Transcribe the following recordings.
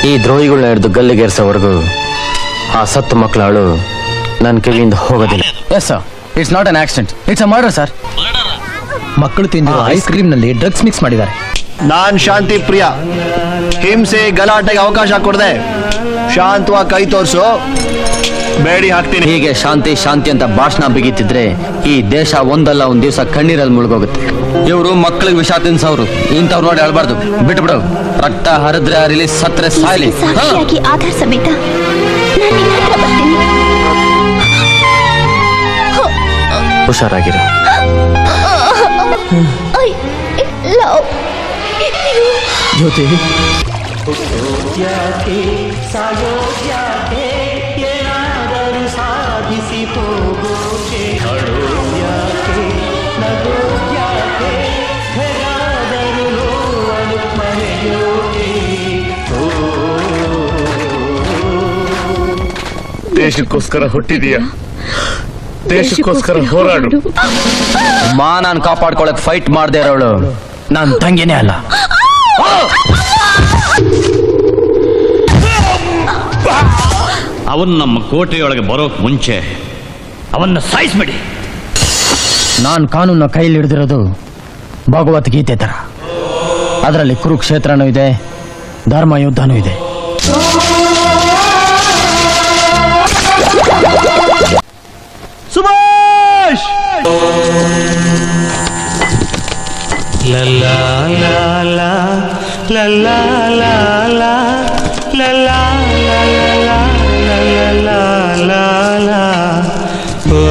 ಈ ದ್ರೋಹಿಗಳನ್ನ ಹಿಡಿದು ಗಲ್ಲಿಗೇರಿಸೋವರೆಗೂ ಆ ಸತ್ತು ಮಕ್ಕಳು ನನ್ನ ಕಿವಿಯಿಂದ ಹೋಗೋದಿಲ್ಲ. Yes sir, it's not an accident, it's a murder sir. ಮಕ್ಕಳು ತಿಂದಿರೋ ಐಸ್ ಕ್ರೀಮ್ ನಲ್ಲಿ ಡ್ರಗ್ಸ್ ಮಿಕ್ಸ್ ಮಾಡಿದ್ದಾರೆ. ನಾನ್ ಶಾಂತಿ ಪ್ರಿಯ, ಹಿಂಸೆ ಗಲಾಟೆಗೆ ಅವಕಾಶ ಕೊಡದೆ ಶಾಂತವಾಗಿ ಕೈ ತೋರಿಸು, ಬೇಡಿ ಹಾಕ್ತೀನಿ. ಹೀಗೆ ಶಾಂತಿ ಶಾಂತಿ ಅಂತ ಭಾಷಣ ಬಿಗಿತಿದ್ರೆ ಈ ದೇಶ ಒಂದಲ್ಲ ಒಂದ್ ದಿವಸ ಕಣ್ಣೀರಲ್ಲಿ ಮುಳುಗೋಗುತ್ತೆ. ಇವರು ಮಕ್ಕಳಿಗೆ ವಿಷ ತಿನ್ಸವ್ರು, ಇಂಥವ್ರು ನೋಡಿ ಅಳ್ಬಾರ್ದು. ಬಿಟ್ಬಿಡು, ರಕ್ತ ಹರಿದ್ರೆ ಹರಿಲಿ, ಸತ್ರೆ ಸಾಯ್ಲಿ. ಸಾಕ್ಷಿಯಾಗಿ ಆಧಾರ ಸಮೇತ ನಾನು ನಿನ್ನ ಹತ್ರ ಬರ್ತೀನಿ. ಹುಷಾರಾಗಿರು. ಜ್ಯೋತಿ, ದೇಶಕ್ಕೋಸ್ಕರ ಹುಟ್ಟಿದೀಯ, ದೇಶಕ್ಕೋಸ್ಕರ ಹೋರಾಡು. ಮಾನನ್ ಕಾಪಾಡ್ಕೊಳಕ್ ಫೈಟ್ ಮಾಡದೆ ಇರೋಳು ನನ್ ತಂಗಿನೇ ಅಲ್ಲ. ಅವನು ನಮ್ಮ ಕೋಟೆಯೊಳಗೆ ಬರೋಕ್ ಮುಂಚೆ ಅವನ್ನ ಸಾಯಿಸ್ಬೇಡಿ. ನಾನ್ ಕಾನೂನ ಕೈಲಿ ಹಿಡಿದಿರೋದು ಭಗವದ್ಗೀತೆ ತರ. ಅದರಲ್ಲಿ ಕುರುಕ್ಷೇತ್ರನೂ ಇದೆ, ಧರ್ಮ ಯುದ್ಧನೂ ಇದೆ. ಸುಭಾಷ್! ಲಲ್ಲಾ ಲಾಲಾ ಲಲ್ಲಾ ಲಾಲಾ ಲಲ್ಲಾ ಲಾಲಾ ಲಾಲಾ ಓ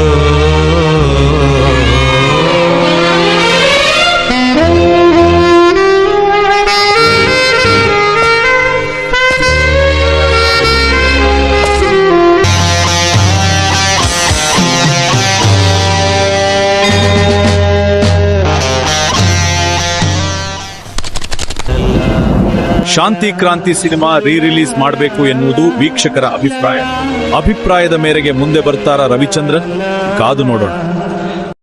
ಶಾಂತಿ ಕ್ರಾಂತಿ ಸಿನಿಮಾ ರಿಲೀಸ್ ಮಾಡಬೇಕು ಎನ್ನುವುದು ವೀಕ್ಷಕರ ಅಭಿಪ್ರಾಯದ ಮೇರೆಗೆ ಮುಂದೆ ಬರ್ತಾರ ರವಿಚಂದ್ರನ್? ಕಾದು ನೋಡೋಣ.